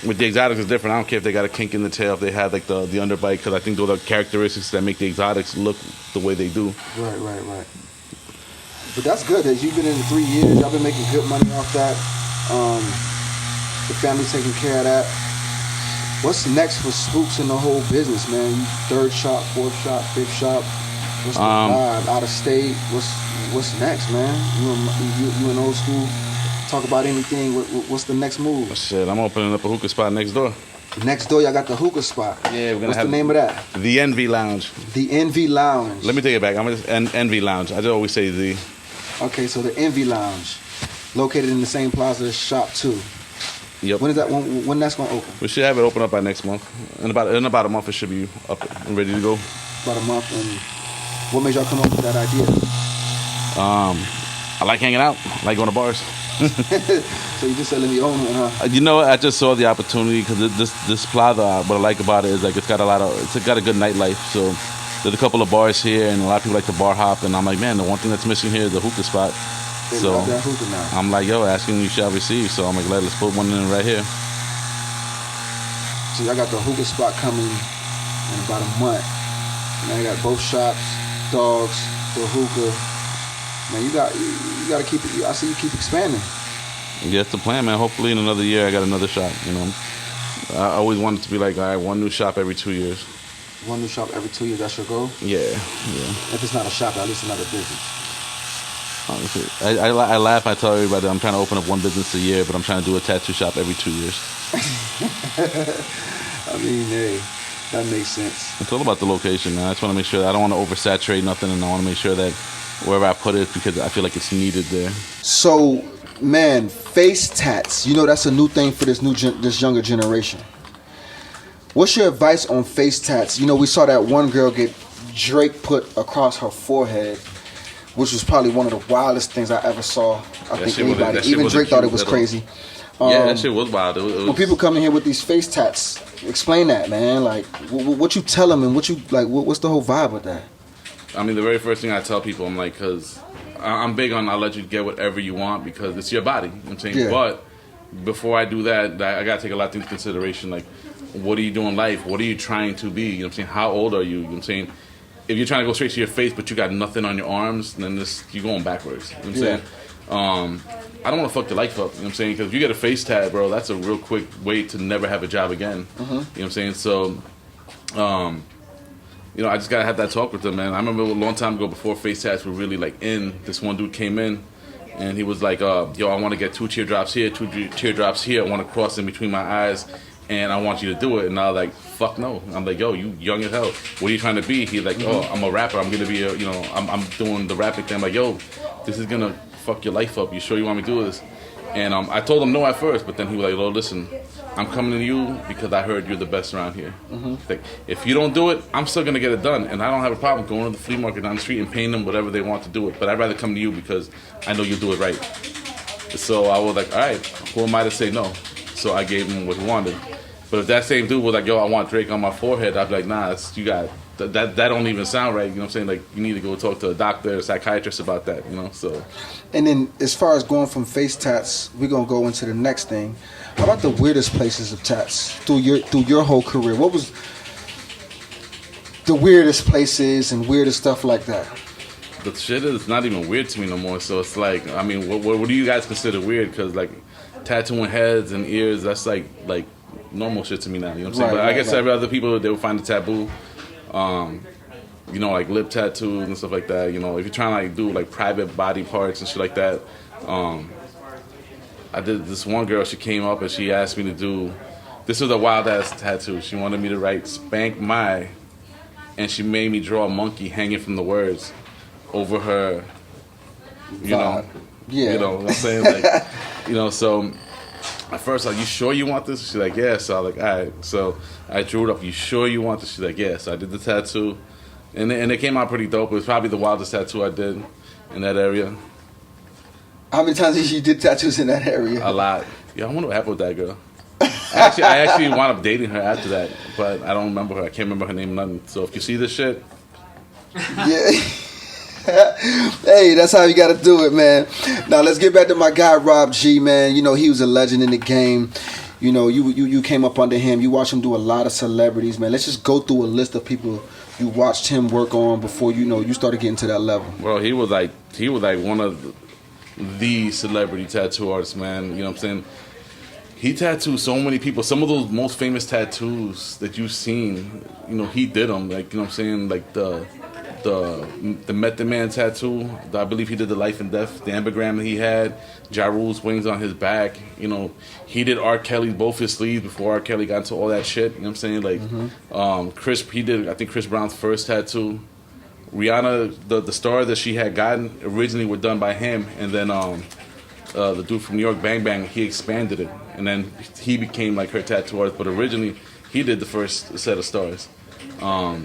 With the exotics, it's different. I don't care if they got a kink in the tail, if they have like the underbite, because I think those are characteristics that make the exotics look the way they do. Right. But that's good that you've been in 3 years. Y'all been making good money off that. The family taking care of that. What's next for Spooks in the whole business, man? You third shop, fourth shop, fifth shop. What's the vibe? Out of state? What's next, man? You in old school? Talk about anything. What's the next move? Shit, I'm opening up a hookah spot next door. Next door, y'all got the hookah spot. Yeah, we're gonna What's have the name of that? The Envy Lounge. The Envy Lounge. Let me take it back. I'm just Envy Lounge. I just always say the. Okay, so the Envy Lounge, located in the same plaza as Shop 2. Yep. When is that? When that's gonna open? We should have it open up by next month. In about a month, it should be up and ready to go. About a month. And what made y'all come up with that idea? I like hanging out. I like going to bars. So you just selling the own one, huh? I just saw the opportunity because this plaza. What I like about it is like it's got a good nightlife. So there's a couple of bars here, and a lot of people like to bar hop. And I'm like, man, the one thing that's missing here is the hookah spot. They So love that hookah now. I'm like, yo, asking you shall receive. So I'm like, let's put one in right here. So y'all got the hookah spot coming in about a month. Now you got both shops, dogs, the hookah. Man, you got to keep it. I see you keep expanding. Yeah, that's the plan, man. Hopefully in another year I got another shop. I always wanted to be like, all right, one new shop every 2 years. One new shop every 2 years. That's your goal. Yeah. If it's not a shop, at least another business. Honestly, I laugh. I tell everybody that I'm trying to open up one business a year, but I'm trying to do a tattoo shop every 2 years. I mean, hey, that makes sense. It's all about the location, man. I just want to make sure that I don't want to oversaturate nothing, and I want to make sure that wherever I put it, because I feel like it's needed there. So, man, face tats. That's a new thing for this younger generation. What's your advice on face tats? We saw that one girl get Drake put across her forehead, which was probably one of the wildest things I ever saw. I think anybody, even Drake, thought it was crazy. Yeah, that shit was wild. When people come in here with these face tats, explain that, man. Like, what you tell them, and what you like. What's the whole vibe with that? I mean, the very first thing I tell people, I'm like, because I'm big on I'll let you get whatever you want because it's your body. You know what I'm saying? Yeah. But before I do that, I got to take a lot into consideration. Like, what do you do in life? What are you trying to be? You know what I'm saying? How old are you? You know what I'm saying? If you're trying to go straight to your face, but you got nothing on your arms, then you're going backwards. You know what I'm saying? I don't want to fuck your life up. You know what I'm saying? Because if you get a face tat, bro, that's a real quick way to never have a job again. You know what I'm saying? So, I just got to have that talk with them, man. I remember a long time ago before face tats were really like in, this one dude came in and he was like, yo, I want to get 2 teardrops here, 2 teardrops here. I want to cross in between my eyes and I want you to do it. And I was like, fuck no. I'm like, yo, you young as hell. What are you trying to be? He's like, oh, I'm a rapper. I'm going to be I'm doing the rapping thing. I'm like, yo, this is going to fuck your life up. You sure you want me to do this? And I told him no at first, but then he was like, "Oh, listen, I'm coming to you because I heard you're the best around here. Like, if you don't do it, I'm still gonna get it done, and I don't have a problem going to the flea market down the street and paying them whatever they want to do it. But I'd rather come to you because I know you do it right." So I was like, "All right, who am I to say no?" So I gave him what he wanted. But if that same dude was like, "Yo, I want Drake on my forehead," I'd be like, "Nah, that don't even sound right." You know what I'm saying? Like, you need to go talk to a doctor or a psychiatrist about that. So. And then, as far as going from face tats, we're gonna go into the next thing. How about the weirdest places of tats through your whole career? What was the weirdest places and weirdest stuff like that? The shit is not even weird to me no more. So it's like, I mean, what do you guys consider weird? Because like tattooing heads and ears, that's like normal shit to me now. You know what I'm saying? But I guess every other people, they would find it taboo. you know, like lip tattoos and stuff like that. You know, if you're trying to like do like private body parts and shit like that. I did this one girl. She came up and she asked me to do. This was a wild ass tattoo. She wanted me to write "spank my," and she made me draw a monkey hanging from the words over her. You know, yeah. You know what I'm saying? Like, you know, so at first, like, you sure you want this? She's like, yeah. So I was like, all right. So I drew it up. You sure you want this? She's like, yeah. So I did the tattoo, and it came out pretty dope. It was probably the wildest tattoo I did in that area. How many times did you did tattoos in that area? A lot. Yeah, I wonder what happened with that girl. I actually wound up dating her after that, but I don't remember her. I can't remember her name, nothing. So if you see this shit, yeah. Hey, that's how you got to do it, man. Now let's get back to my guy Rob G, man. You know, he was a legend in the game. You know, you came up under him. You watched him do a lot of celebrities, man. Let's just go through a list of people you watched him work on before you started getting to that level. Well, he was like one of the celebrity tattoo artists, man. You know what I'm saying? He tattooed so many people. Some of those most famous tattoos that you've seen, you know, he did them. Like, you know what I'm saying? Like the Method Man tattoo. I believe he did the life and death, the ambigram that he had. Ja Rule's wings on his back. You know, he did R. Kelly both his sleeves before R. Kelly got into all that shit. You know what I'm saying? Like, he did, I think, Chris Brown's first tattoo. Rihanna, the star that she had gotten originally were done by him, and then the dude from New York, Bang Bang, he expanded it, and then he became like her tattoo artist. But originally, he did the first set of stars. Back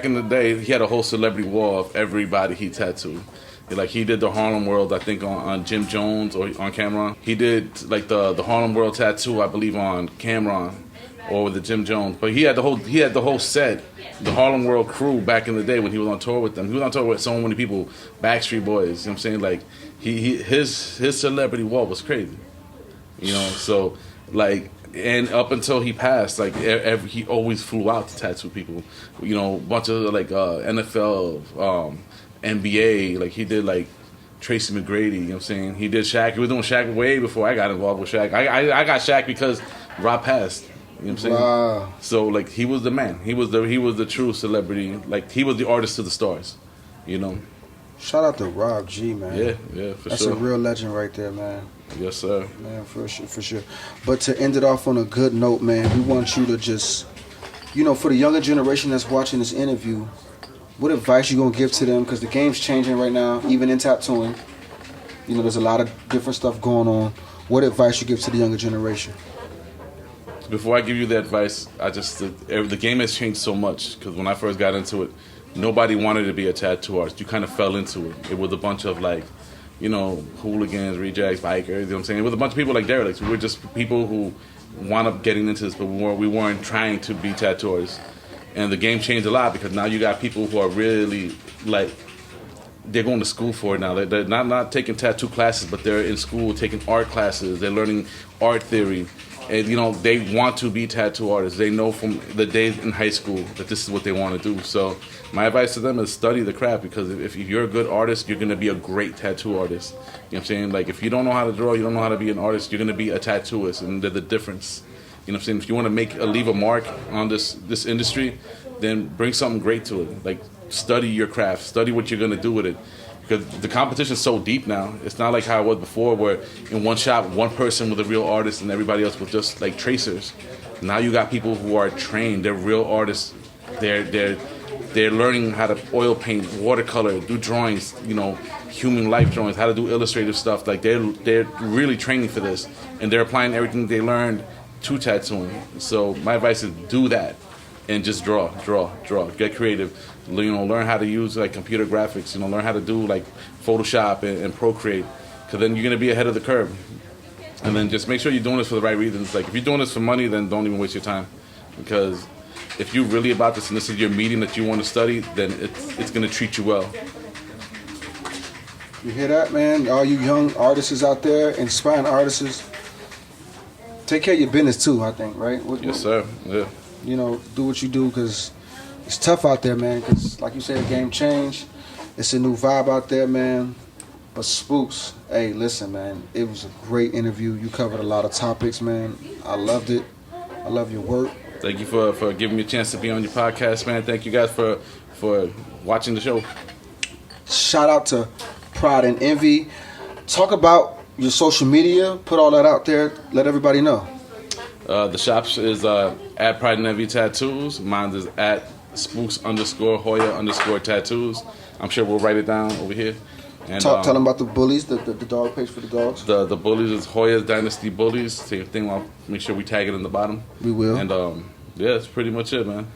in the day, he had a whole celebrity wall of everybody he tattooed. Like, he did the Harlem World, I think, on Jim Jones or on Cameron. He did like the Harlem World tattoo, I believe, on Cameron or the Jim Jones. But he had the whole set, the Harlem World crew back in the day when he was on tour with them. He was on tour with so many people, Backstreet Boys. You know what I'm saying? Like, his celebrity wall was crazy. You know, so like. And up until he passed, like he always flew out to tattoo people. You know, a bunch of like NFL, NBA. Like, he did like Tracy McGrady. You know what I'm saying? He did Shaq. He was doing Shaq way before I got involved with Shaq. I got Shaq because Rob passed. You know what I'm saying? Wow. So like, he was the man. He was the true celebrity. Like, he was the artist to the stars. You know. Shout out to Rob G, man. Yeah, for That's sure. a real legend right there, man. Yes, sir. Man, for sure. But to end it off on a good note, man, we want you to just, you know, for the younger generation that's watching this interview, what advice you gonna give to them? Because the game's changing right now, even in tattooing. You know, there's a lot of different stuff going on. What advice you give to the younger generation? Before I give you the advice, the game has changed so much. Because when I first got into it, nobody wanted to be a tattoo artist. You kind of fell into it. It was a bunch of like, you know, hooligans, rejects, bikers. You know what I'm saying? It was a bunch of people like derelicts. We were just people who wound up getting into this, but we weren't trying to be tattoo artists. And the game changed a lot because now you got people who are really like, they're going to school for it now. They're not taking tattoo classes, but they're in school taking art classes. They're learning art theory. And, you know, they want to be tattoo artists. They know from the days in high school that this is what they want to do. So my advice to them is study the craft, because if you're a good artist, you're going to be a great tattoo artist. You know what I'm saying? Like, if you don't know how to draw, you don't know how to be an artist, you're going to be a tattooist, and they're the difference. You know what I'm saying? If you want to leave a mark on this industry, then bring something great to it. Like, study your craft. Study what you're going to do with it. Because the competition's so deep now. It's not like how it was before, where in one shop, one person was a real artist and everybody else was just like tracers. Now you got people who are trained. They're real artists. They're learning how to oil paint, watercolor, do drawings, you know, human life drawings, how to do illustrative stuff. Like, they're really training for this, and they're applying everything they learned to tattooing. So my advice is do that and just draw. Get creative. You know, learn how to use like computer graphics. You know, learn how to do like Photoshop and Procreate, because then you're gonna be ahead of the curve. And then just make sure you're doing this for the right reasons. Like, if you're doing this for money, then don't even waste your time, because if you're really about this and this is your medium that you want to study, then it's gonna treat you well. You hear that, man? All you young artists out there, inspiring artists, take care of your business too, I think, right? Yes, sir. Yeah. You know, do what you do, because it's tough out there, man, because like you said, the game changed. It's a new vibe out there, man. But Spooks, hey, listen, man, it was a great interview. You covered a lot of topics, man. I loved it. I love your work. Thank you for giving me a chance to be on your podcast, man. Thank you guys for watching the show. Shout out to Pride and Envy. Talk about your social media. Put all that out there. Let everybody know. The shops is at Pride and Envy Tattoos. Mine is at Spooks_Hoya_tattoos. I'm sure we'll write it down over here. And Tell them about the bullies, the dog page for the dogs. The bullies is Hoya's Dynasty Bullies. Same thing. I'll make sure we tag it in the bottom. We will. And yeah, that's pretty much it, man.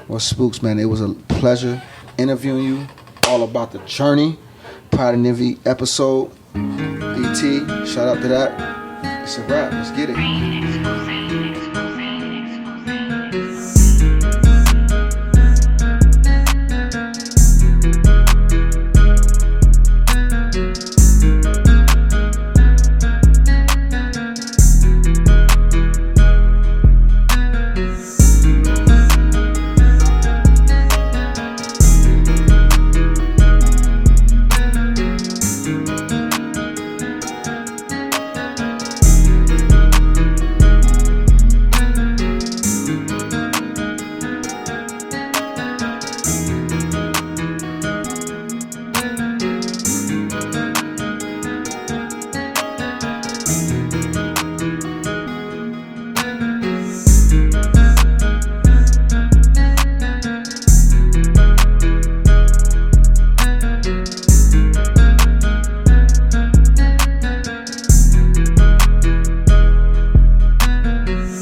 Well, Spooks, man, it was a pleasure interviewing you. All about the journey. Pride and Envy episode. DT, shout out to that. It's a wrap. Let's get it.